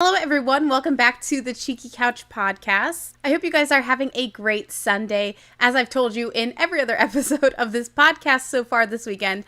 Hello, everyone. Welcome back to the Cheeky Couch podcast. I hope you guys are having a great Sunday. As I've told you in every other episode of this podcast so far this weekend,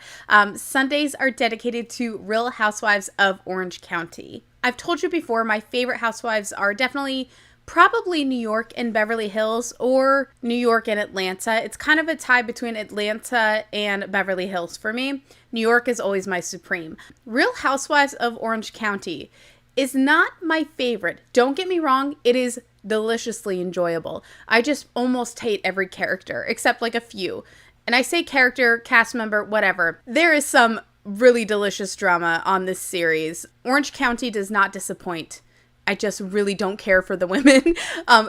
Sundays are dedicated to Real Housewives of Orange County. I've told you before, my favorite housewives are definitely probably New York and Beverly Hills, or New York and Atlanta. It's kind of a tie between Atlanta and Beverly Hills for me. New York is always my supreme. Real Housewives of Orange County is not my favorite. Don't get me wrong, it is deliciously enjoyable. I just almost hate every character, except like a few. And I say character, cast member, whatever. There is some really delicious drama on this series. Orange County does not disappoint. I just really don't care for the women.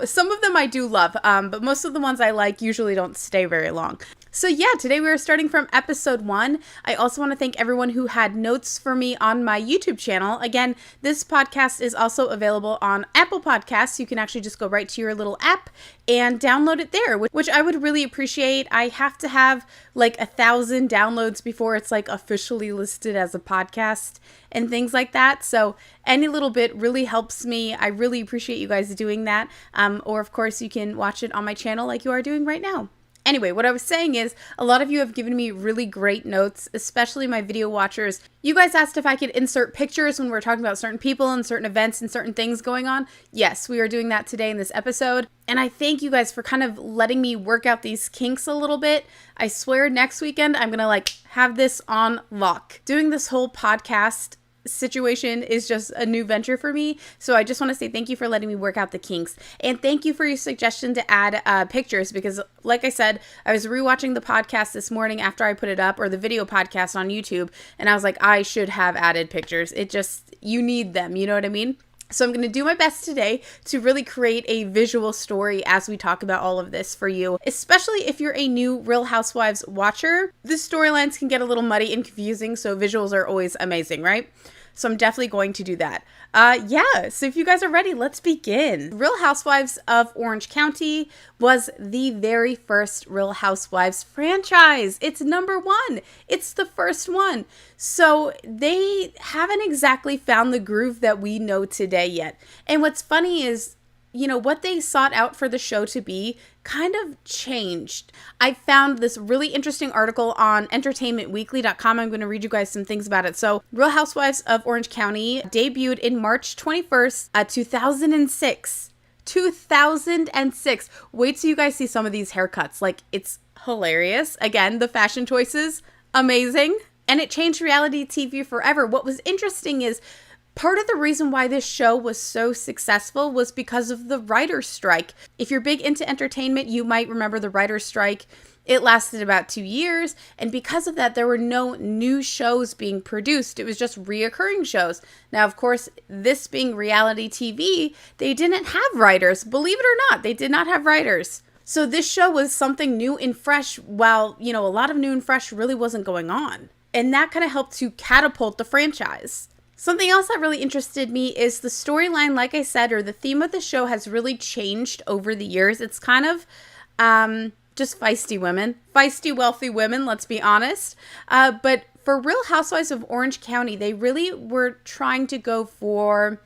Some of them I do love, but most of the ones I like usually don't stay very long. So yeah, today we are starting from episode 1. I also want to thank everyone who had notes for me on my YouTube channel. Again, this podcast is also available on Apple Podcasts. You can actually just go right to your little app and download it there, which I would really appreciate. I have to have like 1,000 downloads before it's like officially listed as a podcast and things like that. So any little bit really helps me. I really appreciate you guys doing that. Or of course you can watch it on my channel like you are doing right now. Anyway, what I was saying is a lot of you have given me really great notes, especially my video watchers. You guys asked if I could insert pictures when we're talking about certain people and certain events and certain things going on. Yes, we are doing that today in this episode. And I thank you guys for kind of letting me work out these kinks a little bit. I swear next weekend I'm going to have this on lock. Doing this whole podcast situation is just a new venture for me, so I just want to say thank you for letting me work out the kinks, and thank you for your suggestion to add pictures, because like I said, I was rewatching the podcast this morning after I put it up, or the video podcast on YouTube, and I was like, I should have added pictures. It just, you need them, you know what I mean? So I'm going to do my best today to really create a visual story as we talk about all of this for you, especially if you're a new Real Housewives watcher. The storylines can get a little muddy and confusing, so visuals are always amazing, right? So I'm definitely going to do that. So if you guys are ready, let's begin. Real Housewives of Orange County was the very first Real Housewives franchise. It's number 1. It's the first one. So they haven't exactly found the groove that we know today yet. And what's funny is, you know, what they sought out for the show to be kind of changed. I found this really interesting article on entertainmentweekly.com. I'm going to read you guys some things about it. So, Real Housewives of Orange County debuted in March 21st, 2006. 2006. Wait till you guys see some of these haircuts. Like, it's hilarious. Again, the fashion choices, amazing. And it changed reality TV forever. What was interesting is, part of the reason why this show was so successful was because of the writer's strike. If you're big into entertainment, you might remember the writer's strike. It lasted about 2 years, and because of that, there were no new shows being produced. It was just reoccurring shows. Now, of course, this being reality TV, they didn't have writers. Believe it or not, they did not have writers. So this show was something new and fresh, while, you know, a lot of new and fresh really wasn't going on. And that kind of helped to catapult the franchise. Something else that really interested me is the storyline, like I said, or the theme of the show has really changed over the years. It's kind of just feisty women, feisty, wealthy women, let's be honest. But for Real Housewives of Orange County, they really were trying to go for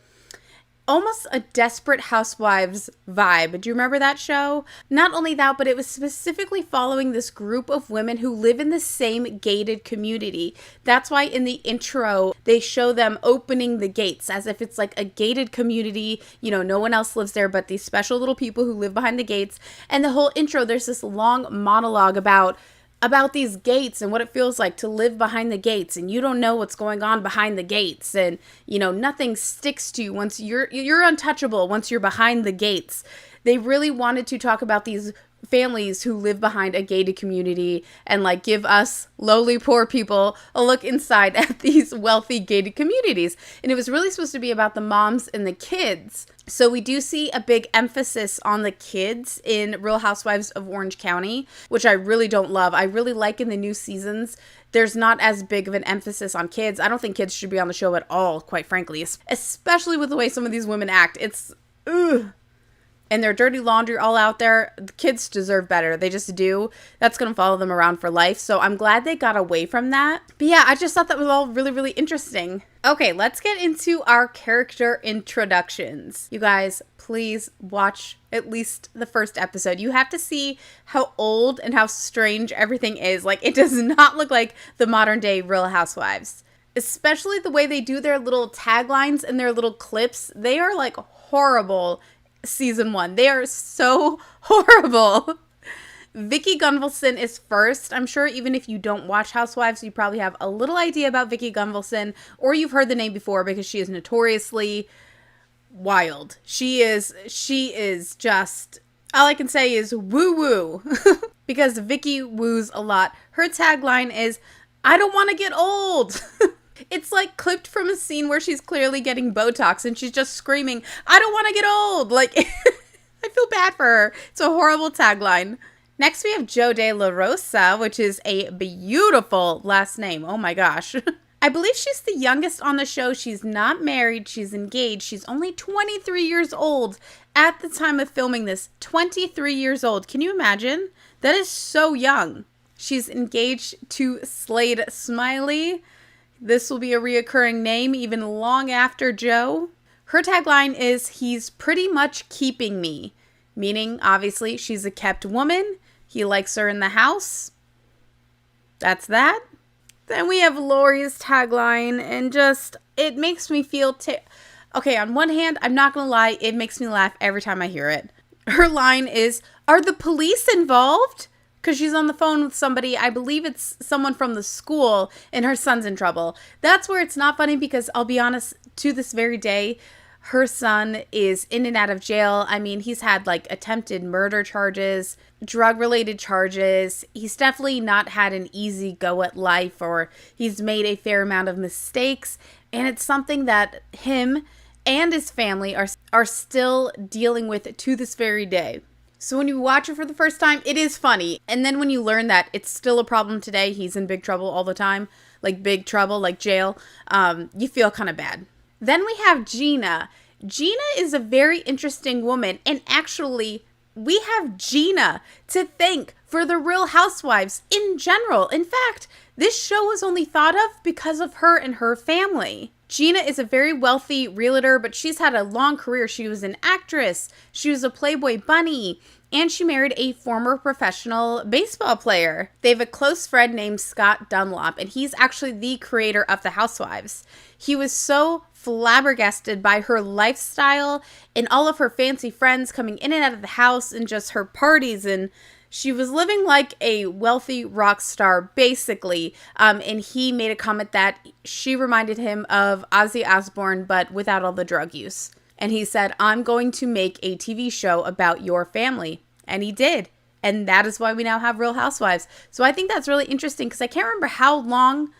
almost a Desperate Housewives vibe. Do you remember that show? Not only that, but it was specifically following this group of women who live in the same gated community. That's why in the intro, they show them opening the gates as if it's like a gated community. You know, no one else lives there but these special little people who live behind the gates. And the whole intro, there's this long monologue about these gates and what it feels like to live behind the gates, and you don't know what's going on behind the gates, and you know nothing sticks to you once you're untouchable once you're behind the gates. They really wanted to talk about these families who live behind a gated community and like give us lowly poor people a look inside at these wealthy gated communities. And it was really supposed to be about the moms and the kids. So we do see a big emphasis on the kids in Real Housewives of Orange County, which I really don't love. I really like in the new seasons, there's not as big of an emphasis on kids. I don't think kids should be on the show at all, quite frankly, especially with the way some of these women act. It's, ugh. and their dirty laundry all out there. The kids deserve better. They just do. That's going to follow them around for life. So I'm glad they got away from that. But yeah, I just thought that was all really, really interesting. Okay, let's get into our character introductions. You guys, please watch at least the first episode. You have to see how old and how strange everything is. Like, it does not look like the modern day Real Housewives. Especially the way they do their little taglines and their little clips. They are like horrible. Season 1. They are so horrible. Vicki Gunvalson is first. I'm sure even if you don't watch Housewives, you probably have a little idea about Vicki Gunvalson, or you've heard the name before because she is notoriously wild. She is just, all I can say is woo woo. Because Vicki woos a lot. Her tagline is, I don't want to get old. It's like clipped from a scene where she's clearly getting Botox and she's just screaming, I don't want to get old. Like, I feel bad for her. It's a horrible tagline. Next, we have Jo De La Rosa, which is a beautiful last name. Oh my gosh. I believe she's the youngest on the show. She's not married. She's engaged. She's only 23 years old at the time of filming this. 23 years old. Can you imagine? That is so young. She's engaged to Slade Smiley. This will be a reoccurring name even long after Joe. Her tagline is, he's pretty much keeping me. Meaning, obviously, she's a kept woman. He likes her in the house. That's that. Then we have Lori's tagline, and just, it makes me feel... Okay, on one hand, I'm not gonna lie, it makes me laugh every time I hear it. Her line is, are the police involved? Because she's on the phone with somebody, I believe it's someone from the school, and her son's in trouble. That's where it's not funny, because I'll be honest, to this very day, her son is in and out of jail. I mean, he's had like attempted murder charges, drug-related charges. He's definitely not had an easy go at life, or he's made a fair amount of mistakes. And it's something that him and his family are still dealing with to this very day. So when you watch it for the first time, it is funny. And then when you learn that it's still a problem today, he's in big trouble all the time, like big trouble, like jail, you feel kind of bad. Then we have Gina. Gina is a very interesting woman. And actually, we have Gina to thank for the Real Housewives in general. In fact, this show was only thought of because of her and her family. Gina is a very wealthy realtor, but she's had a long career. She was an actress, she was a Playboy bunny, and she married a former professional baseball player. They have a close friend named Scott Dunlop, and he's actually the creator of the Housewives. He was so flabbergasted by her lifestyle and all of her fancy friends coming in and out of the house and just her parties, and she was living like a wealthy rock star, basically. And he made a comment that she reminded him of Ozzy Osbourne, but without all the drug use. And he said, I'm going to make a TV show about your family. And he did. And that is why we now have Real Housewives. So I think that's really interesting because I can't remember how long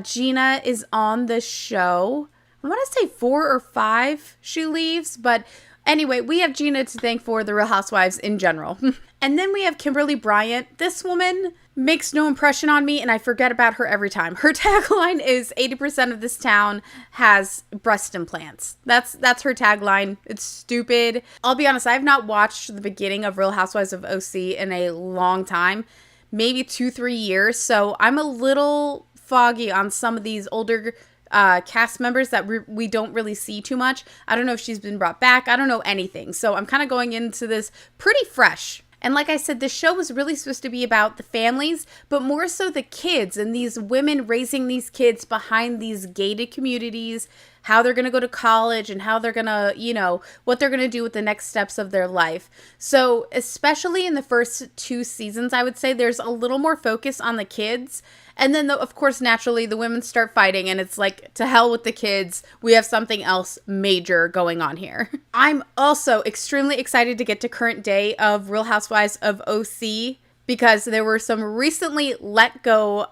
Gina is on the show. I want to say 4 or 5 she leaves, but anyway, we have Gina to thank for the Real Housewives in general. And then we have Kimberly Bryant. This woman makes no impression on me, and I forget about her every time. Her tagline is 80% of this town has breast implants. That's her tagline. It's stupid. I'll be honest, I have not watched the beginning of Real Housewives of OC in a long time, maybe 2-3 years. So I'm a little foggy on some of these older cast members that we don't really see too much. I don't know if she's been brought back. I don't know anything. So I'm kind of going into this pretty fresh. And like I said, this show was really supposed to be about the families, but more so the kids and these women raising these kids behind these gated communities, how they're going to go to college and how they're going to, what they're going to do with the next steps of their life. So especially in the first 2 seasons, I would say there's a little more focus on the kids. And then, of course, naturally, the women start fighting, and it's like, to hell with the kids. We have something else major going on here. I'm also extremely excited to get to current day of Real Housewives of OC, because there were some recently let go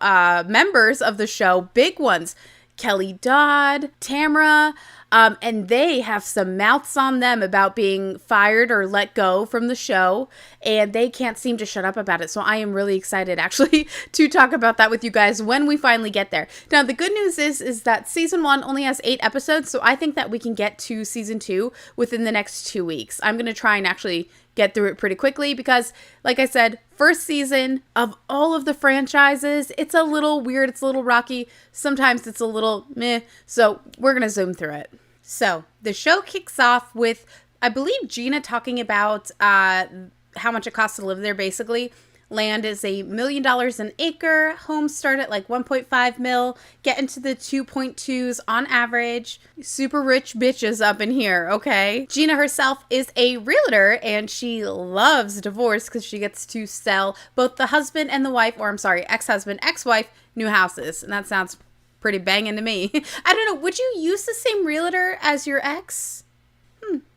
members of the show, big ones. Kelly Dodd, Tamra, And they have some mouths on them about being fired or let go from the show, and they can't seem to shut up about it. So I am really excited actually to talk about that with you guys when we finally get there. Now, the good news is that season 1 only has 8 episodes, so I think that we can get to season 2 within the next 2 weeks. I'm going to try and actually get through it pretty quickly because, like I said, first season of all of the franchises, it's a little weird, it's a little rocky, sometimes it's a little meh, so we're gonna zoom through it. So the show kicks off with, I believe, Gina talking about how much it costs to live there. Basically, land is $1 million an acre. Homes start at like 1.5 mil, get into the 2.2s on average. Super rich bitches up in here, okay? Gina herself is a realtor and she loves divorce because she gets to sell both the husband and the wife, or I'm sorry, ex-husband, ex-wife, new houses. And that sounds pretty banging to me. I don't know, would you use the same realtor as your ex?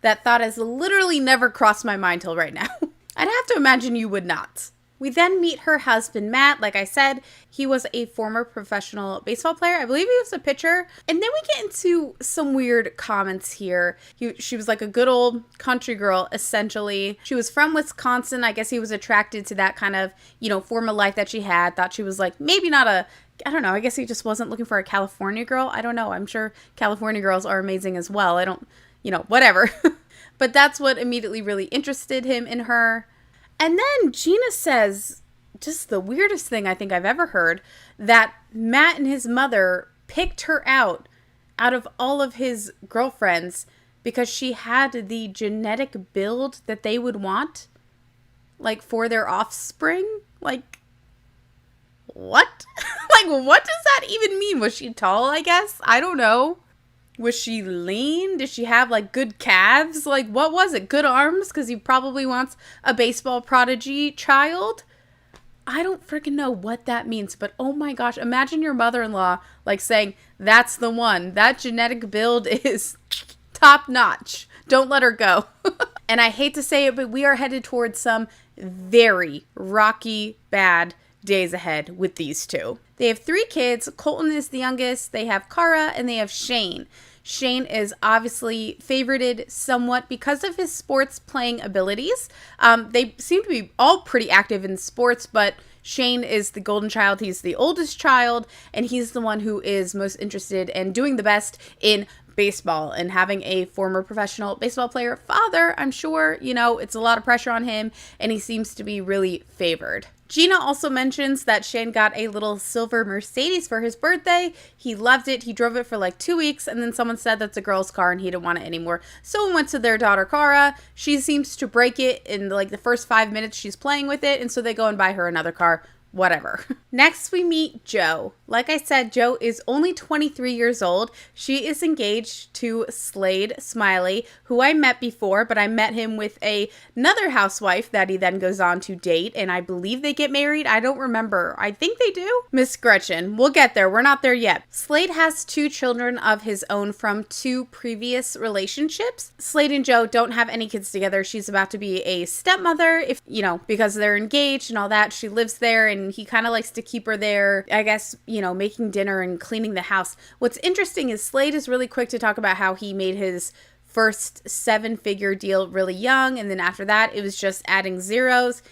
That thought has literally never crossed my mind till right now. I'd have to imagine you would not. We then meet her husband, Matt. Like I said, he was a former professional baseball player. I believe he was a pitcher. And then we get into some weird comments here. She was like a good old country girl, essentially. She was from Wisconsin. I guess he was attracted to that kind of, form of life that she had. Thought she was like maybe not I don't know. I guess he just wasn't looking for a California girl. I don't know. I'm sure California girls are amazing as well. I don't, whatever. But that's what immediately really interested him in her. And then Gina says, just the weirdest thing I think I've ever heard, that Matt and his mother picked her out of all of his girlfriends because she had the genetic build that they would want, like, for their offspring. Like, what? Like, what does that even mean? Was she tall, I guess? I don't know. Was she lean? Did she have, like, good calves? Like, what was it? Good arms? Because he probably wants a baseball prodigy child. I don't freaking know what that means. But, oh my gosh, imagine your mother-in-law, like, saying, that's the one. That genetic build is top notch. Don't let her go. And I hate to say it, but we are headed towards some very rocky, bad days ahead with these two. They have 3 kids. Colton is the youngest. They have Cara and they have Shane. Shane is obviously favorited somewhat because of his sports playing abilities. They seem to be all pretty active in sports, but Shane is the golden child. He's the oldest child, and he's the one who is most interested and doing the best in baseball. And having a former professional baseball player father, I'm sure, it's a lot of pressure on him, and he seems to be really favored. Gina also mentions that Shane got a little silver Mercedes for his birthday. He loved it. He drove it for like 2 weeks, and then someone said that's a girl's car and he didn't want it anymore. So we went to their daughter, Cara. She seems to break it in like the first 5 minutes she's playing with it, and so they go and buy her another car. Whatever. Next, we meet Joe. Like I said, Joe is only 23 years old. She is engaged to Slade Smiley, who I met before, but I met him with another housewife that he then goes on to date, and I believe they get married. I don't remember. I think they do. Miss Gretchen. We'll get there. We're not there yet. Slade has 2 children of his own from 2 previous relationships. Slade and Joe don't have any kids together. She's about to be a stepmother, because they're engaged and all that. She lives there, and he kind of likes to keep her there, I guess, making dinner and cleaning the house. What's interesting is Slade is really quick to talk about how he made his first 7-figure deal really young, and then after that, it was just adding zeros.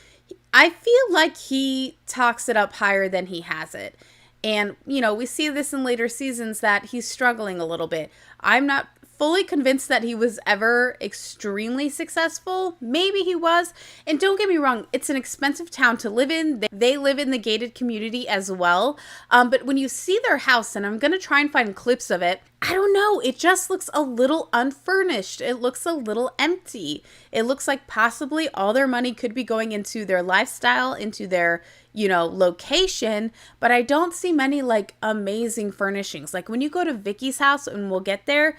I feel like he talks it up higher than he has it. And, we see this in later seasons that he's struggling a little bit. I'm not fully convinced that he was ever extremely successful. Maybe he was. And don't get me wrong, it's an expensive town to live in. They live in the gated community as well. But when you see their house, and I'm going to try and find clips of it, I don't know, it just looks a little unfurnished. It looks a little empty. It looks like possibly all their money could be going into their lifestyle, into their location, but I don't see many like amazing furnishings. Like when you go to Vicky's house, and we'll get there,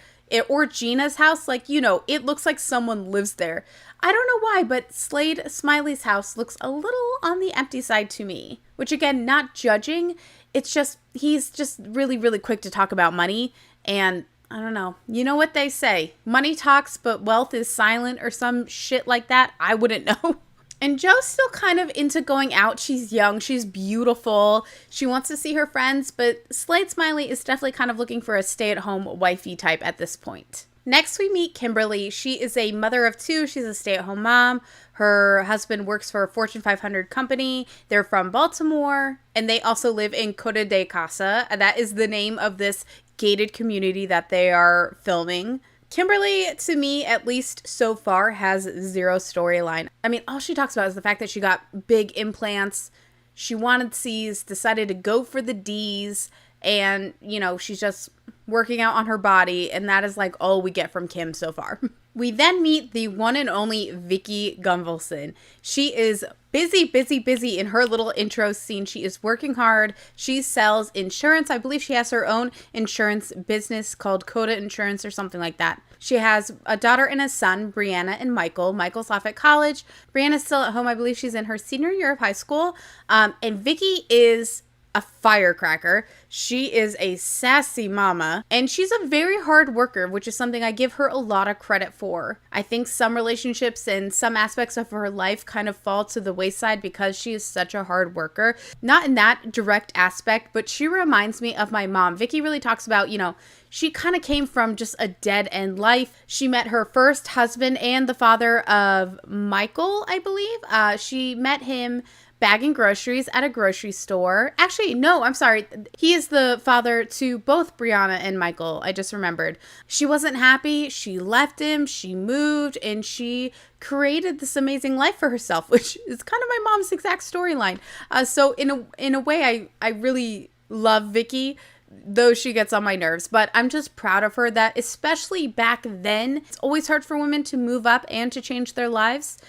or Gina's house, like, it looks like someone lives there. I don't know why, but Slade Smiley's house looks a little on the empty side to me, which again, not judging. It's just, he's just really, really quick to talk about money. And I don't know. You know what they say? Money talks, but wealth is silent, or some shit like that. I wouldn't know. And Joe's still kind of into going out. She's young. She's beautiful. She wants to see her friends, but Slade Smiley is definitely kind of looking for a stay-at-home wifey type at this point. Next, we meet Kimberly. She is a mother of two. She's a stay-at-home mom. Her husband works for a Fortune 500 company. They're from Baltimore, and they also live in Coda de Casa. That is the name of this gated community that they are filming. Kimberly, to me, at least so far, has zero storyline. I mean, all she talks about is the fact that she got big implants. She wanted C's, decided to go for the D's, and, you know, she's just working out on her body, and that is like all we get from Kim so far. We then meet the one and only Vicki Gunvalson. She is busy in her little intro scene. She is working hard. She sells insurance. I believe she has her own insurance business called Coda Insurance or something like that. She has a daughter and a son, Brianna and Michael. Michael's off at college. Brianna's still at home. I believe she's in her senior year of high school. And Vicki is a firecracker. She is a sassy mama, and she's a very hard worker, which is something I give her a lot of credit for. I think some relationships and some aspects of her life kind of fall to the wayside because she is such a hard worker. Not in that direct aspect, but she reminds me of my mom. Vicki really talks about, you know, she kind of came from just a dead-end life. She met her first husband and the father of Michael, I believe. She met him bagging groceries at a grocery store. Actually, no, I'm sorry. He is the father to both Brianna and Michael. I just remembered. She wasn't happy. She left him. She moved, and she created this amazing life for herself, which is kind of my mom's exact storyline. So in a way, I really love Vicki, though she gets on my nerves, but I'm just proud of her that, especially back then, it's always hard for women to move up and to change their lives.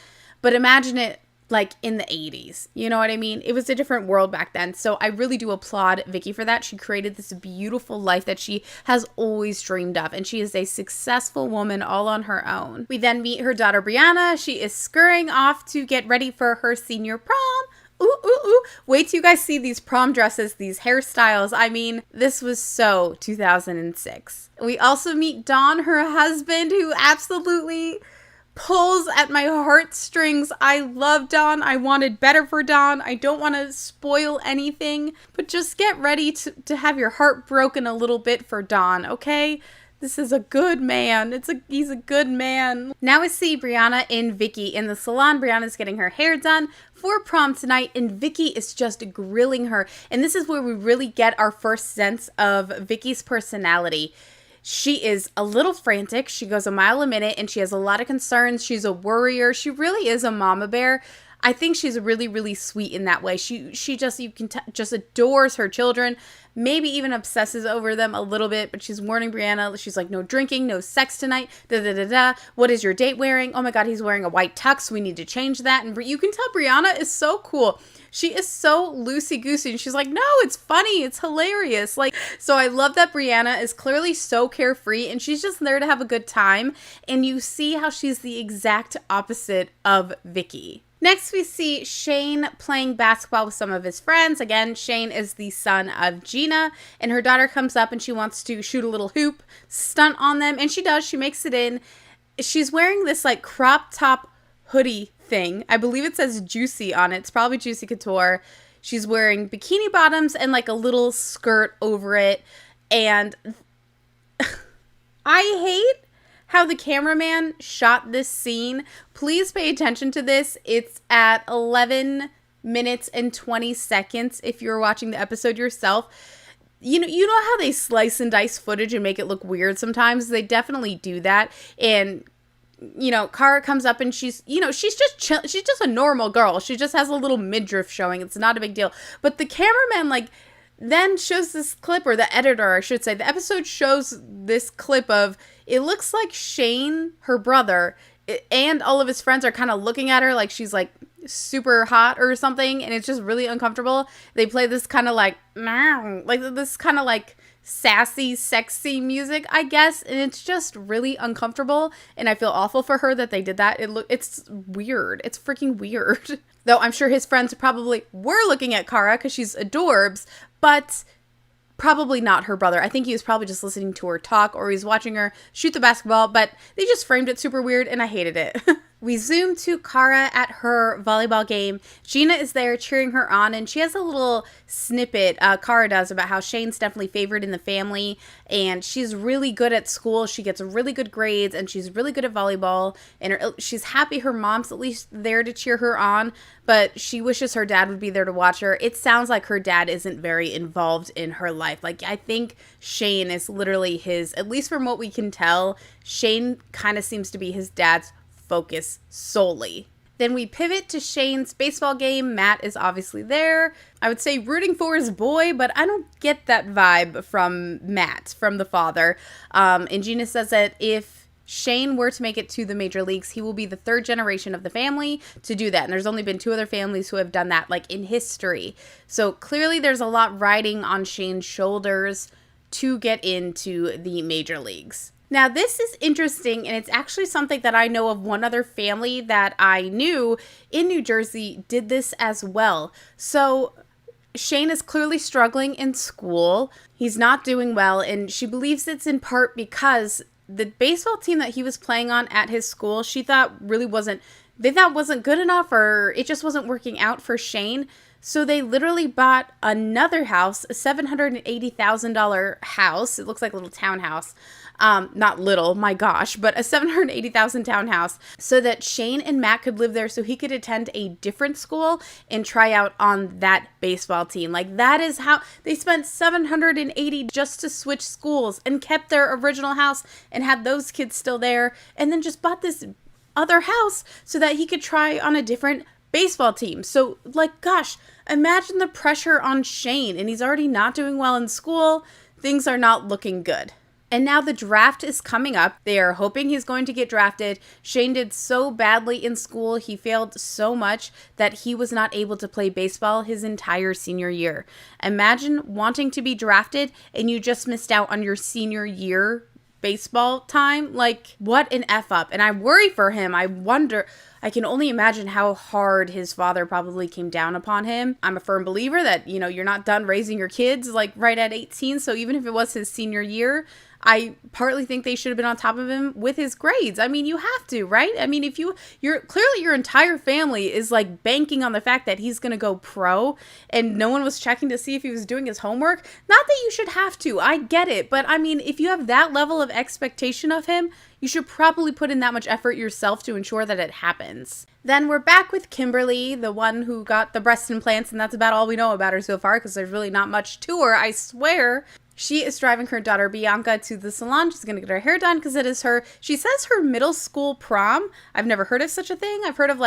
But imagine it like in the 80s, you know what I mean? It was a different world back then. So I really do applaud Vicki for that. She created this beautiful life that she has always dreamed of, and she is a successful woman all on her own. We then meet her daughter Brianna. She is scurrying off to get ready for her senior prom. Ooh. Wait till you guys see these prom dresses, these hairstyles. I mean, this was so 2006. We also meet Don, her husband, who absolutely pulls at my heartstrings. I love Don. I wanted better for Don. I don't want to spoil anything, but just get ready to have your heart broken a little bit for Don, okay? This is a good man. He's a good man. Now we see Brianna and Vicki in the salon. Brianna's getting her hair done for prom tonight, and Vicki is just grilling her. And this is where we really get our first sense of Vicki's personality. She is a little frantic. She goes a mile a minute, and she has a lot of concerns. She's a worrier. She really is a mama bear. I think she's really, really sweet in that way. She just, you can just adores her children, maybe even obsesses over them a little bit, but she's warning Brianna. She's like, no drinking, no sex tonight, da-da-da-da. What is your date wearing? Oh my God, he's wearing a white tux. We need to change that. And you can tell Brianna is so cool. She is so loosey-goosey, and she's like, no, it's funny, it's hilarious. Like, so I love that Brianna is clearly so carefree, and she's just there to have a good time, and you see how she's the exact opposite of Vicki. Next, we see Shane playing basketball with some of his friends. Again, Shane is the son of Gina, and her daughter comes up and she wants to shoot a little hoop stunt on them, and she does. She makes it in. She's wearing this like crop top hoodie thing. I believe it says Juicy on it. It's probably Juicy Couture. She's wearing bikini bottoms and like a little skirt over it, and I hate how the cameraman shot this scene. Please pay attention to this. It's at 11 minutes and 20 seconds if you're watching the episode yourself. You know how they slice and dice footage and make it look weird sometimes? They definitely do that. And, you know, Kara comes up and she's just she's just a normal girl. She just has a little midriff showing. It's not a big deal. But the cameraman, like, then shows this clip, or the editor, I should say. The episode shows this clip of, it looks like Shane, her brother, and all of his friends are kind of looking at her like she's like super hot or something, and it's just really uncomfortable. They play this kind of like this kind of like sassy, sexy music, I guess, and it's just really uncomfortable, and I feel awful for her that they did that. It's weird. It's freaking weird. Though I'm sure his friends probably were looking at Kara because she's adorbs, but probably not her brother. I think he was probably just listening to her talk, or he's watching her shoot the basketball, but they just framed it super weird, and I hated it. We zoom to Kara at her volleyball game. Gina is there cheering her on, and she has a little snippet, Kara does, about how Shane's definitely favored in the family, and she's really good at school. She gets really good grades, and she's really good at volleyball, and she's happy her mom's at least there to cheer her on, but she wishes her dad would be there to watch her. It sounds like her dad isn't very involved in her life. Like, I think Shane is literally his, at least from what we can tell, Shane kind of seems to be his dad's focus solely. Then we pivot to Shane's baseball game. Matt is obviously there. I would say rooting for his boy, but I don't get that vibe from Matt, from the father. And Gina says that if Shane were to make it to the major leagues, he will be the third generation of the family to do that. And there's only been 2 other families who have done that, like, in history. So clearly there's a lot riding on Shane's shoulders to get into the major leagues. Now, this is interesting, and it's actually something that I know of one other family that I knew in New Jersey did this as well. So Shane is clearly struggling in school. He's not doing well, and she believes it's in part because the baseball team that he was playing on at his school, they thought wasn't good enough, or it just wasn't working out for Shane. So they literally bought another house, a $780,000 house. It looks like a little townhouse. Not little, my gosh, but a $780,000 townhouse so that Shane and Matt could live there so he could attend a different school and try out on that baseball team. Like, that is how they spent $780 just to switch schools and kept their original house and had those kids still there, and then just bought this other house so that he could try on a different baseball team. So, like, gosh, imagine the pressure on Shane, and he's already not doing well in school. Things are not looking good. And now the draft is coming up. They are hoping he's going to get drafted. Shane did so badly in school. He failed so much that he was not able to play baseball his entire senior year. Imagine wanting to be drafted and you just missed out on your senior year baseball time. Like, what an F up. And I worry for him. I can only imagine how hard his father probably came down upon him. I'm a firm believer that, you're not done raising your kids like right at 18. So even if it was his senior year, I partly think they should have been on top of him with his grades. I mean, you have to, right? I mean, if you're clearly your entire family is like banking on the fact that he's going to go pro, and no one was checking to see if he was doing his homework. Not that you should have to. I get it. But I mean, if you have that level of expectation of him, you should probably put in that much effort yourself to ensure that it happens. Then we're back with Kimberly, the one who got the breast implants, and that's about all we know about her so far because there's really not much to her, I swear. She is driving her daughter Bianca to the salon. She's going to get her hair done because it is she says her middle school prom. I've never heard of such a thing. I've heard of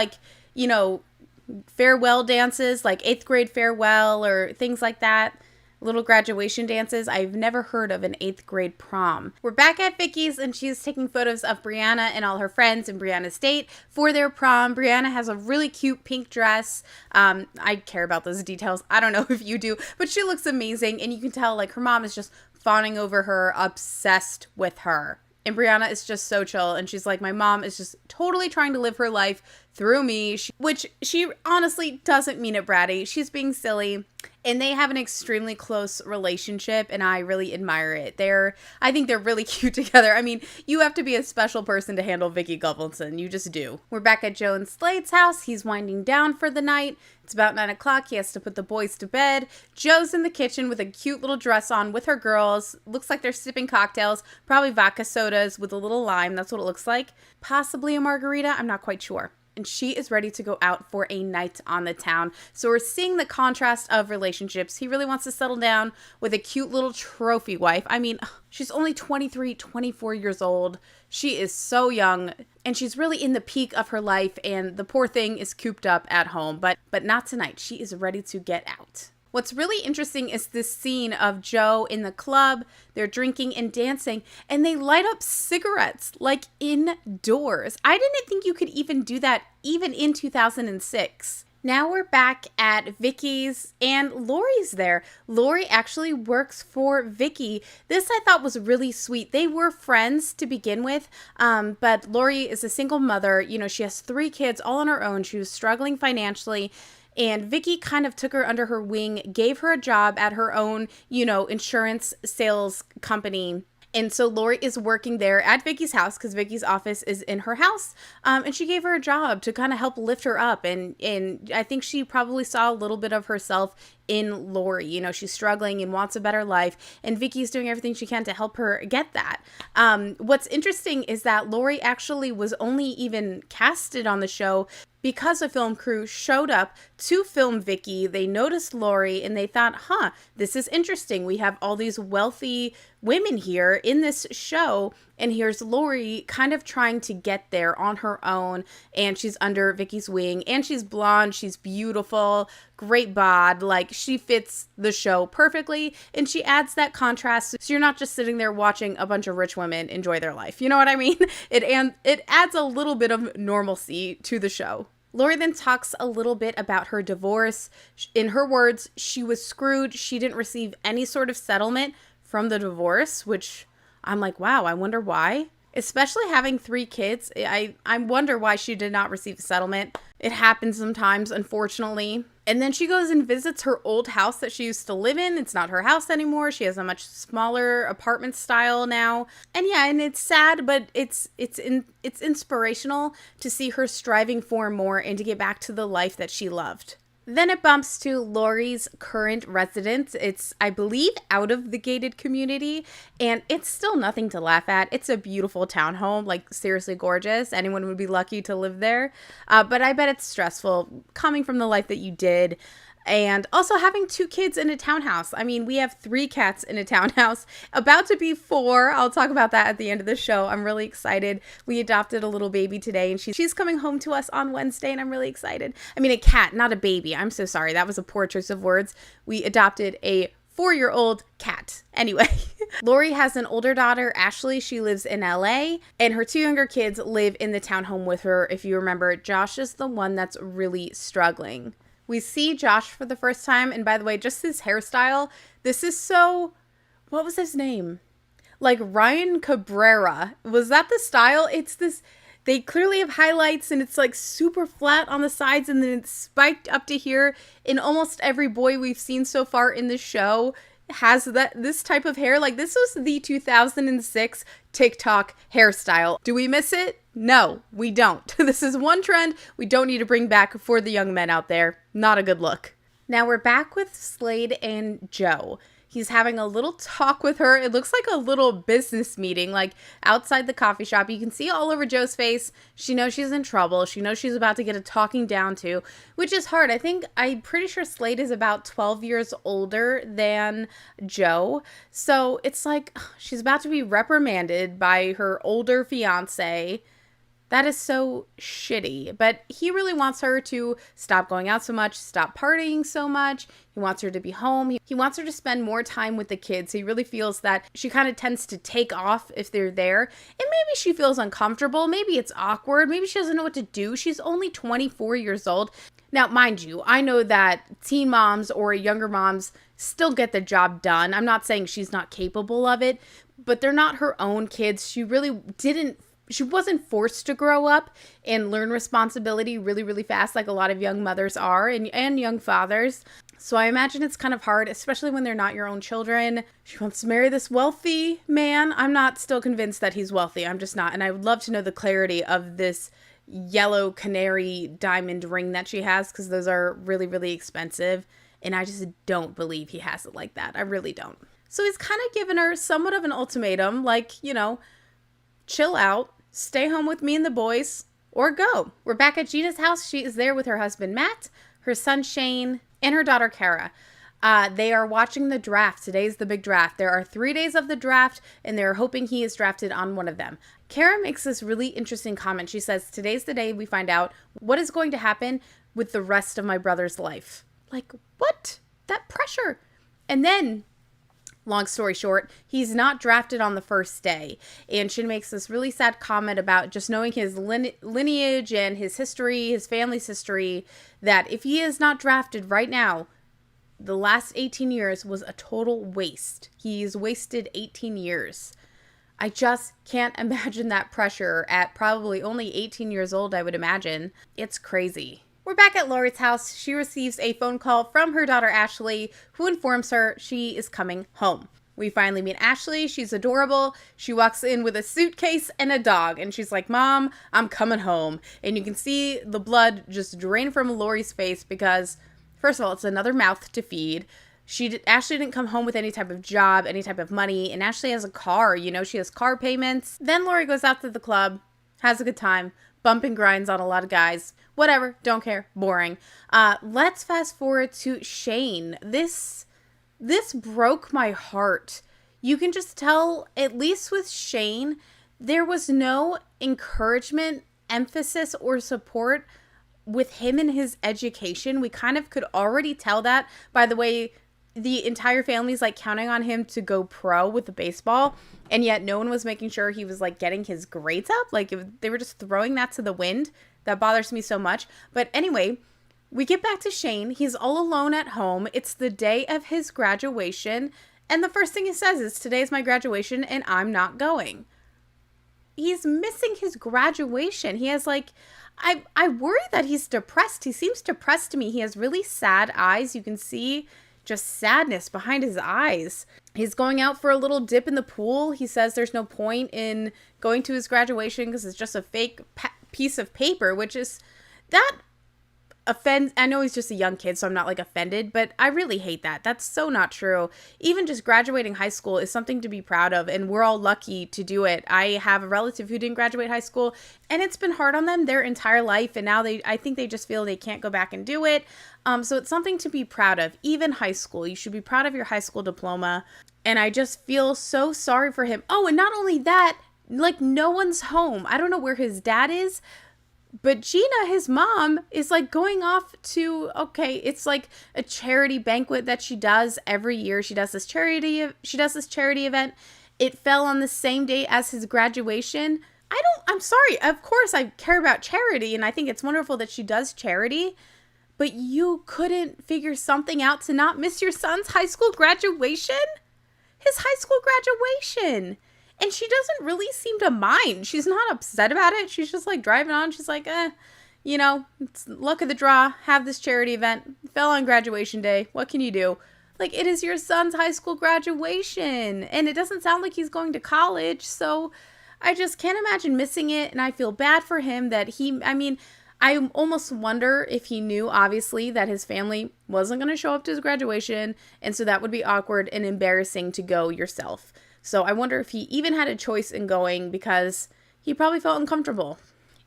farewell dances, like 8th grade farewell or things like that. Little graduation dances. I've never heard of an 8th grade prom. We're back at Vicky's and she's taking photos of Brianna and all her friends in Brianna's date for their prom. Brianna has a really cute pink dress. I care about those details. I don't know if you do, but she looks amazing. And you can tell like her mom is just fawning over her, obsessed with her. And Brianna is just so chill. And she's like, my mom is just totally trying to live her life through me, which she honestly doesn't mean it bratty. She's being silly. And they have an extremely close relationship, and I really admire it. I think they're really cute together. I mean, you have to be a special person to handle Vicky Govelson. You just do. We're back at Joe and Slade's house. He's winding down for the night. It's about 9 o'clock. He has to put the boys to bed. Joe's in the kitchen with a cute little dress on with her girls. Looks like they're sipping cocktails, probably vodka sodas with a little lime. That's what it looks like. Possibly a margarita. I'm not quite sure. And she is ready to go out for a night on the town. So we're seeing the contrast of relationships. He really wants to settle down with a cute little trophy wife. I mean, she's only 23, 24 years old. She is so young, and she's really in the peak of her life, and the poor thing is cooped up at home. But not tonight. She is ready to get out. What's really interesting is this scene of Joe in the club. They're drinking and dancing, and they light up cigarettes, like indoors. I didn't think you could even do that even in 2006. Now we're back at Vicky's, and Lori's there. Lori actually works for Vicky. This I thought was really sweet. They were friends to begin with, but Lori is a single mother. She has 3 kids all on her own. She was struggling financially. And Vicky kind of took her under her wing, gave her a job at her own, insurance sales company. And so Lori is working there at Vicky's house because Vicky's office is in her house. And she gave her a job to kind of help lift her up. And I think she probably saw a little bit of herself in Lori. You know, she's struggling and wants a better life. And Vicky's doing everything she can to help her get that. What's interesting is that Lori actually was only even casted on the show because a film crew showed up to film Vicky. They noticed Lori and they thought, this is interesting. We have all these wealthy women here in this show, and here's Lori kind of trying to get there on her own, and she's under Vicky's wing, and she's blonde, she's beautiful, great bod, like she fits the show perfectly, and she adds that contrast so you're not just sitting there watching a bunch of rich women enjoy their life. You know what I mean? It adds a little bit of normalcy to the show. Lori then talks a little bit about her divorce. In her words, she was screwed. She didn't receive any sort of settlement from the divorce, which I'm like, wow, I wonder why. Especially having 3 kids, I wonder why she did not receive a settlement. It happens sometimes, unfortunately. And then she goes and visits her old house that she used to live in. It's not her house anymore. She has a much smaller apartment style now. And yeah, and it's sad, but it's inspirational to see her striving for more and to get back to the life that she loved. Then it bumps to Lori's current residence. It's, I believe, out of the gated community, and it's still nothing to laugh at. It's a beautiful townhome, like seriously gorgeous. Anyone would be lucky to live there. But I bet it's stressful coming from the life that you did. And also having 2 kids in a townhouse. I mean, we have 3 cats in a townhouse, about to be 4. I'll talk about that at the end of the show. I'm really excited. We adopted a little baby today, and she's coming home to us on Wednesday, and I'm really excited. I mean, a cat, not a baby. I'm so sorry. That was a poor choice of words. We adopted a 4-year-old cat. Anyway, Lori has an older daughter, Ashley. She lives in LA, and her 2 younger kids live in the townhome with her. If you remember, Josh is the one that's really struggling. We see Josh for the first time, and by the way, just his hairstyle, this is so, what was his name? Like Ryan Cabrera. Was that the style? It's this, they clearly have highlights, and it's like super flat on the sides, and then it's spiked up to here. In almost every boy we've seen so far in the show has this type of hair. Like, this was the 2006 TikTok hairstyle. Do we miss it? No, we don't. This is one trend we don't need to bring back for the young men out there. Not a good look. Now we're back with Slade and Joe. He's having a little talk with her. It looks like a little business meeting, like outside the coffee shop. You can see all over Joe's face. She knows she's in trouble. She knows she's about to get a talking down to, which is hard. I'm pretty sure Slade is about 12 years older than Joe. So it's like she's about to be reprimanded by her older fiance. That is so shitty, but he really wants her to stop going out so much, stop partying so much. He wants her to be home. He wants her to spend more time with the kids. He really feels that she kind of tends to take off if they're there, and maybe she feels uncomfortable. Maybe it's awkward. Maybe she doesn't know what to do. She's only 24 years old. Now, mind you, I know that teen moms or younger moms still get the job done. I'm not saying she's not capable of it, but they're not her own kids. She wasn't forced to grow up and learn responsibility really, really fast like a lot of young mothers are and young fathers. So I imagine it's kind of hard, especially when they're not your own children. She wants to marry this wealthy man. I'm not still convinced that he's wealthy. I'm just not. And I would love to know the clarity of this yellow canary diamond ring that she has, because those are really, really expensive. And I just don't believe he has it like that. I really don't. So he's kind of given her somewhat of an ultimatum, like, chill out. Stay home with me and the boys, or go. We're back at Gina's house. She is there with her husband, Matt, her son, Shane, and her daughter, Kara. They are watching the draft. Today's the big draft. There are 3 days of the draft, and they're hoping he is drafted on one of them. Kara makes this really interesting comment. She says, today's the day we find out what is going to happen with the rest of my brother's life. Like, what? That pressure. And then, long story short, he's not drafted on the first day. And she makes this really sad comment about just knowing his lineage and his history, his family's history, that if he is not drafted right now, the last 18 years was a total waste. He's wasted 18 years. I just can't imagine that pressure at probably only 18 years old, I would imagine. It's crazy. We're back at Lori's house. She receives a phone call from her daughter, Ashley, who informs her she is coming home. We finally meet Ashley. She's adorable. She walks in with a suitcase and a dog. And she's like, Mom, I'm coming home. And you can see the blood just drain from Lori's face because, first of all, it's another mouth to feed. Ashley didn't come home with any type of job, any type of money. And Ashley has a car. You know, she has car payments. Then Lori goes out to the club, has a good time, bump and grinds on a lot of guys. Whatever. Don't care. Boring. Let's fast forward to Shane. This broke my heart. You can just tell, at least with Shane, there was no encouragement, emphasis, or support with him in his education. We kind of could already tell that by the way the entire family's like counting on him to go pro with the baseball, and yet no one was making sure he was like getting his grades up. Like they were just throwing that to the wind. That bothers me so much. But anyway, we get back to Shane. He's all alone at home. It's the day of his graduation. And the first thing he says is, today's my graduation and I'm not going. He's missing his graduation. He has like, I worry that he's depressed. He seems depressed to me. He has really sad eyes. You can see just sadness behind his eyes. He's going out for a little dip in the pool. He says there's no point in going to his graduation because it's just a fake piece of paper, which is that offends. I know he's just a young kid, so I'm not like offended, but I really hate that. That's so not true. Even just graduating high school is something to be proud of, and we're all lucky to do it. I have a relative who didn't graduate high school, and it's been hard on them their entire life, and now I think they just feel they can't go back and do it. So it's something to be proud of. Even high school, you should be proud of your high school diploma, and I just feel so sorry for him. Oh, and not only that, like no one's home. I don't know where his dad is, but Gina, his mom, is like going off to, okay, it's like a charity banquet that she does every year. She does this charity event. It fell on the same day as his graduation. I'm sorry. Of course I care about charity and I think it's wonderful that she does charity, but you couldn't figure something out to not miss your son's high school graduation? His high school graduation. And she doesn't really seem to mind. She's not upset about it. She's just like driving on. She's like, it's luck of the draw. Have this charity event. Fell on graduation day. What can you do? Like, it is your son's high school graduation. And it doesn't sound like he's going to college. So I just can't imagine missing it. And I feel bad for him that I almost wonder if he knew, obviously, that his family wasn't going to show up to his graduation. And so that would be awkward and embarrassing to go yourself. So I wonder if he even had a choice in going because he probably felt uncomfortable.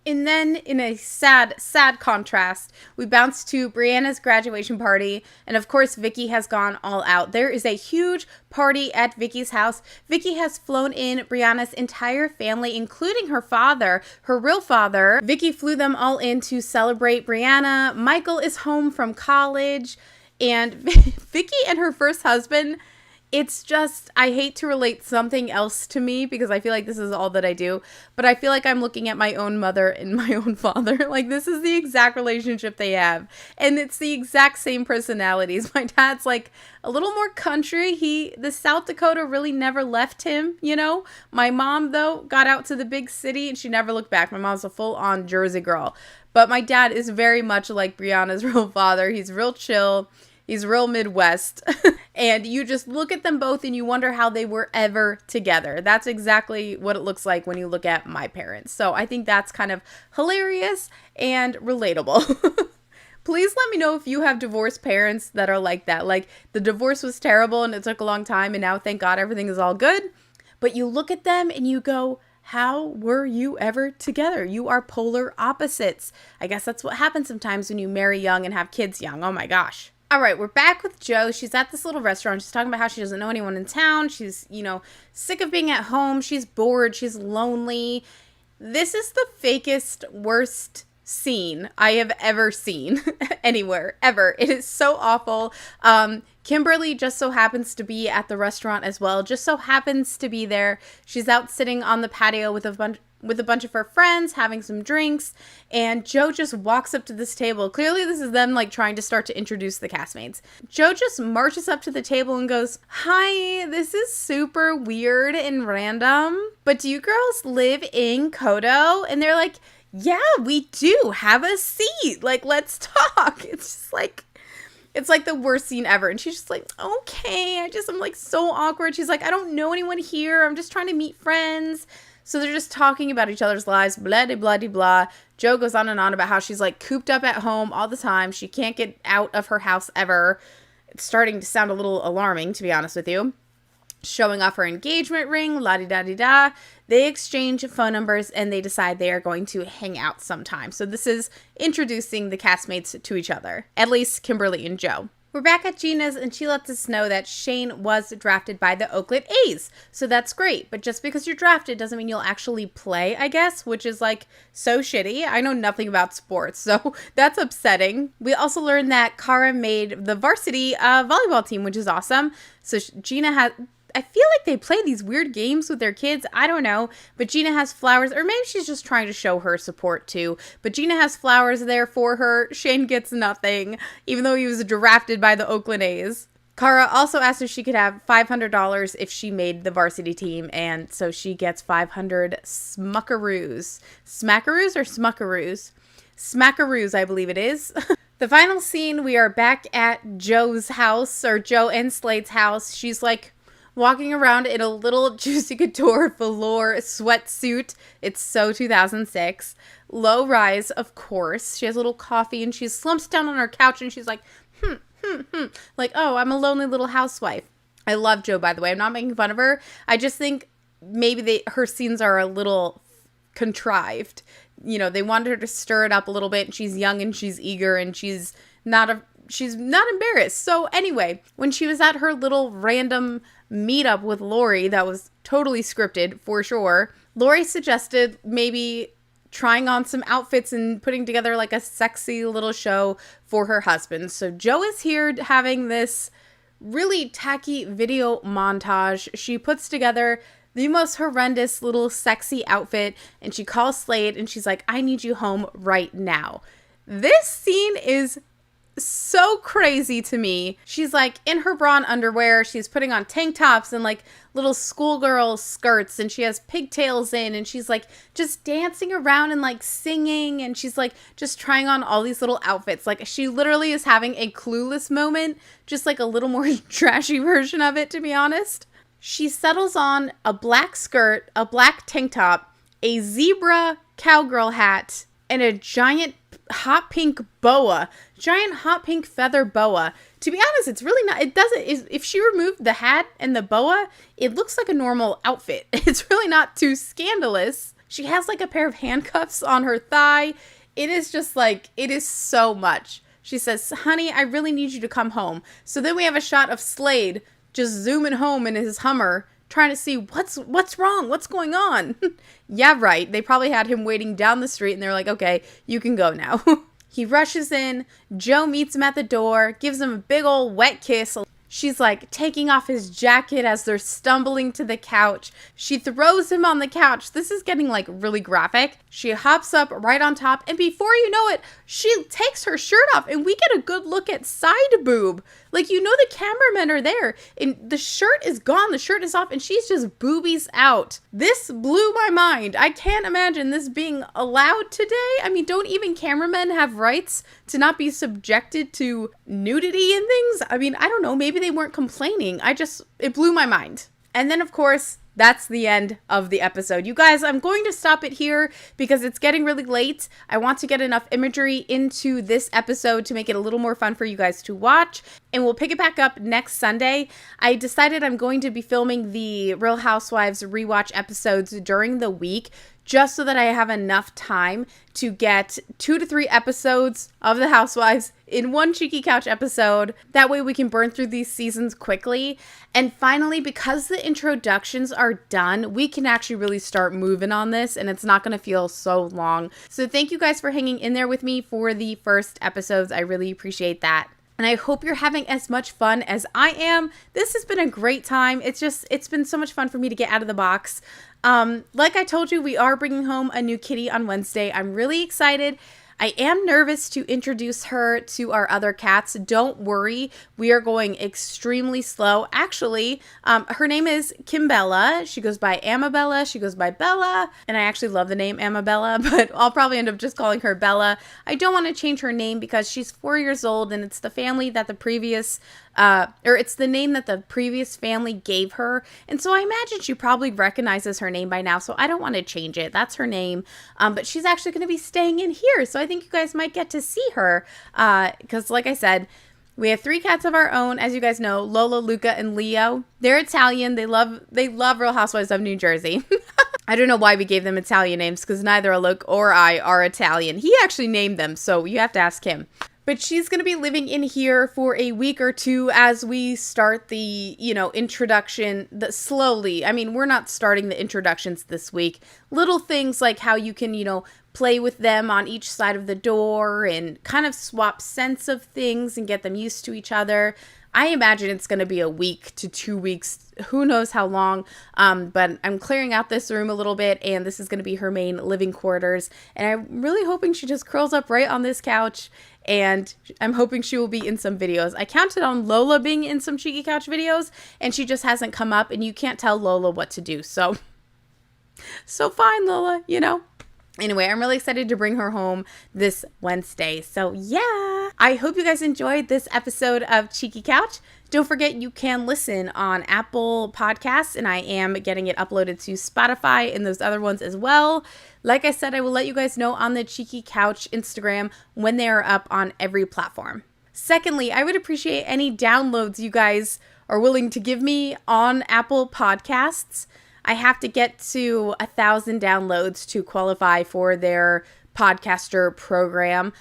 And then in a sad, sad contrast, we bounce to Brianna's graduation party. And of course, Vicky has gone all out. There is a huge party at Vicky's house. Vicky has flown in Brianna's entire family, including her father, her real father. Vicky flew them all in to celebrate Brianna. Michael is home from college. And Vicky and her first husband, it's just, I hate to relate something else to me because I feel like this is all that I do, but I feel like I'm looking at my own mother and my own father. Like, this is the exact relationship they have, and it's the exact same personalities. My dad's like a little more country. The South Dakota really never left him, you know? My mom, though, got out to the big city and she never looked back. My mom's a full-on Jersey girl, but my dad is very much like Brianna's real father. He's real chill. He's real Midwest. And you just look at them both and you wonder how they were ever together. That's exactly what it looks like when you look at my parents. So I think that's kind of hilarious and relatable. Please let me know if you have divorced parents that are like that. Like, the divorce was terrible and it took a long time and now, thank God, everything is all good. But you look at them and you go, how were you ever together? You are polar opposites. I guess that's what happens sometimes when you marry young and have kids young. Oh my gosh. All right, we're back with Jo. She's at this little restaurant. She's talking about how she doesn't know anyone in town. She's, sick of being at home. She's bored. She's lonely. This is the fakest, worst scene I have ever seen anywhere, ever. It is so awful. Kimberly just so happens to be at the restaurant as well. Just so happens to be there. She's out sitting on the patio with a bunch of her friends, having some drinks, and Jo just walks up to this table. Clearly, this is them, like, trying to start to introduce the castmates. Jo just marches up to the table and goes, "Hi, this is super weird and random, but do you girls live in Kodo?" And they're like, "Yeah, we do. Have a seat. Like, let's talk." It's just like, It's like the worst scene ever. And she's just like, okay, I'm like so awkward. She's like, I don't know anyone here. I'm just trying to meet friends. So they're just talking about each other's lives, blah, blah, blah, blah. Joe goes on and on about how she's like cooped up at home all the time. She can't get out of her house ever. It's starting to sound a little alarming, to be honest with you. Showing off her engagement ring, la-di-da-di-da. They exchange phone numbers and they decide they are going to hang out sometime. So this is introducing the castmates to each other, at least Kimberly and Joe. We're back at Gina's and she lets us know that Shane was drafted by the Oakland A's. So that's great. But just because you're drafted doesn't mean you'll actually play, I guess, which is like so shitty. I know nothing about sports, so that's upsetting. We also learned that Cara made the varsity volleyball team, which is awesome. So Gina has... I feel like they play these weird games with their kids. I don't know. But Gina has flowers, or maybe she's just trying to show her support too. But Gina has flowers there for her. Shane gets nothing, even though he was drafted by the Oakland A's. Cara also asked if she could have $500 if she made the varsity team, and so she gets 500 smackaroos. Smackaroos or smuckaroos? Smackaroos, I believe it is. The final scene, we are back at Joe's house, or Joe and Slade's house. She's like walking around in a little Juicy Couture velour sweatsuit. It's so 2006. Low rise, of course. She has a little coffee and she slumps down on her couch and she's like, like, oh, I'm a lonely little housewife. I love Joe, by the way. I'm not making fun of her. I just think maybe her scenes are a little contrived. You know, they wanted her to stir it up a little bit. And she's young and she's eager and she's not embarrassed. So anyway, when she was at her little random meetup with Lori that was totally scripted for sure, Lori suggested maybe trying on some outfits and putting together like a sexy little show for her husband. So Joe is here having this really tacky video montage. She puts together the most horrendous little sexy outfit and she calls Slade and she's like, I need you home right now. This scene is so crazy to me. She's like in her bra and underwear. She's putting on tank tops and like little schoolgirl skirts and she has pigtails in and she's like just dancing around and like singing and she's like just trying on all these little outfits. Like she literally is having a Clueless moment, just like a little more trashy version of it, to be honest. She settles on a black skirt, a black tank top, a zebra cowgirl hat, and a giant hot pink boa, giant hot pink feather boa. To be honest, it's really not, it doesn't, if she removed the hat and the boa, it looks like a normal outfit. It's really not too scandalous. She has like a pair of handcuffs on her thigh. It is just like, it is so much. She says, honey, I really need you to come home. So then we have a shot of Slade just zooming home in his Hummer, trying to see what's wrong, what's going on. Yeah, right. They probably had him waiting down the street and they're like, okay, you can go now. He rushes in. Joe meets him at the door, gives him a big old wet kiss. She's like taking off his jacket as they're stumbling to the couch. She throws him on the couch. This is getting like really graphic. She hops up right on top and before you know it, she takes her shirt off and we get a good look at side boob. Like, you know, the cameramen are there and the shirt is gone. The shirt is off and she's just boobies out. This blew my mind. I can't imagine this being allowed today. I mean, don't even cameramen have rights to not be subjected to nudity and things? I mean, I don't know. Maybe they weren't complaining. It blew my mind. And then, of course, that's the end of the episode. You guys, I'm going to stop it here because it's getting really late. I want to get enough imagery into this episode to make it a little more fun for you guys to watch. And we'll pick it back up next Sunday. I decided I'm going to be filming the Real Housewives rewatch episodes during the week, just so that I have enough time to get 2 to 3 episodes of The Housewives in one Cheeky Couch episode. That way we can burn through these seasons quickly. And finally, because the introductions are done, we can actually really start moving on this and it's not going to feel so long. So thank you guys for hanging in there with me for the first episodes. I really appreciate that. And I hope you're having as much fun as I am. This has been a great time. It's been so much fun for me to get out of the box. Like I told you, we are bringing home a new kitty on Wednesday. I'm really excited. I am nervous to introduce her to our other cats. Don't worry, we are going extremely slow. Actually, her name is Kimbella. She goes by Amabella. She goes by Bella. And I actually love the name Amabella, but I'll probably end up just calling her Bella. I don't want to change her name because she's 4 years old and it's the family that it's the name that the previous family gave her. And so I imagine she probably recognizes her name by now. So I don't want to change it. That's her name. But she's actually going to be staying in here. So I think you guys might get to see her. Because like I said, we have 3 cats of our own, as you guys know, Lola, Luca, and Leo. They're Italian. They love Real Housewives of New Jersey. I don't know why we gave them Italian names because neither Alok or I are Italian. He actually named them, so you have to ask him. But she's going to be living in here for a week or two as we start the, introduction slowly. I mean, we're not starting the introductions this week. Little things like how you can, play with them on each side of the door and kind of swap scents of things and get them used to each other. I imagine it's going to be a week to 2 weeks. Who knows how long, but I'm clearing out this room a little bit, and this is going to be her main living quarters. And I'm really hoping she just curls up right on this couch, and I'm hoping she will be in some videos. I counted on Lola being in some Cheeky Couch videos, and she just hasn't come up, and you can't tell Lola what to do. So fine, Lola, Anyway, I'm really excited to bring her home this Wednesday. So yeah, I hope you guys enjoyed this episode of Cheeky Couch. Don't forget you can listen on Apple Podcasts, and I am getting it uploaded to Spotify and those other ones as well. Like I said, I will let you guys know on the Cheeky Couch Instagram when they are up on every platform. Secondly, I would appreciate any downloads you guys are willing to give me on Apple Podcasts. I have to get to 1,000 downloads to qualify for their podcaster program.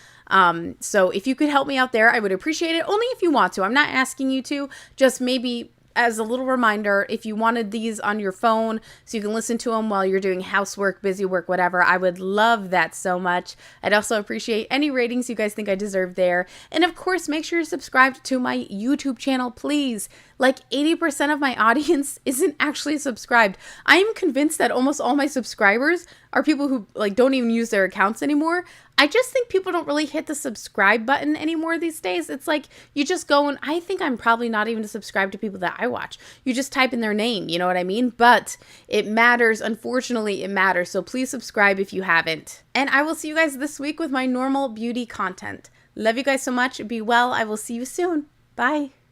So if you could help me out there, I would appreciate it. Only if you want to. I'm not asking you to. Just maybe as a little reminder, if you wanted these on your phone so you can listen to them while you're doing housework, busy work, whatever, I would love that so much. I'd also appreciate any ratings you guys think I deserve there. And of course, make sure you're subscribed to my YouTube channel, please. Like 80% of my audience isn't actually subscribed. I am convinced that almost all my subscribers are people who don't even use their accounts anymore. I just think people don't really hit the subscribe button anymore these days. It's like you just go and I think I'm probably not even subscribed to people that I watch. You just type in their name, you know what I mean? But it matters. Unfortunately, it matters. So please subscribe if you haven't. And I will see you guys this week with my normal beauty content. Love you guys so much. Be well. I will see you soon. Bye.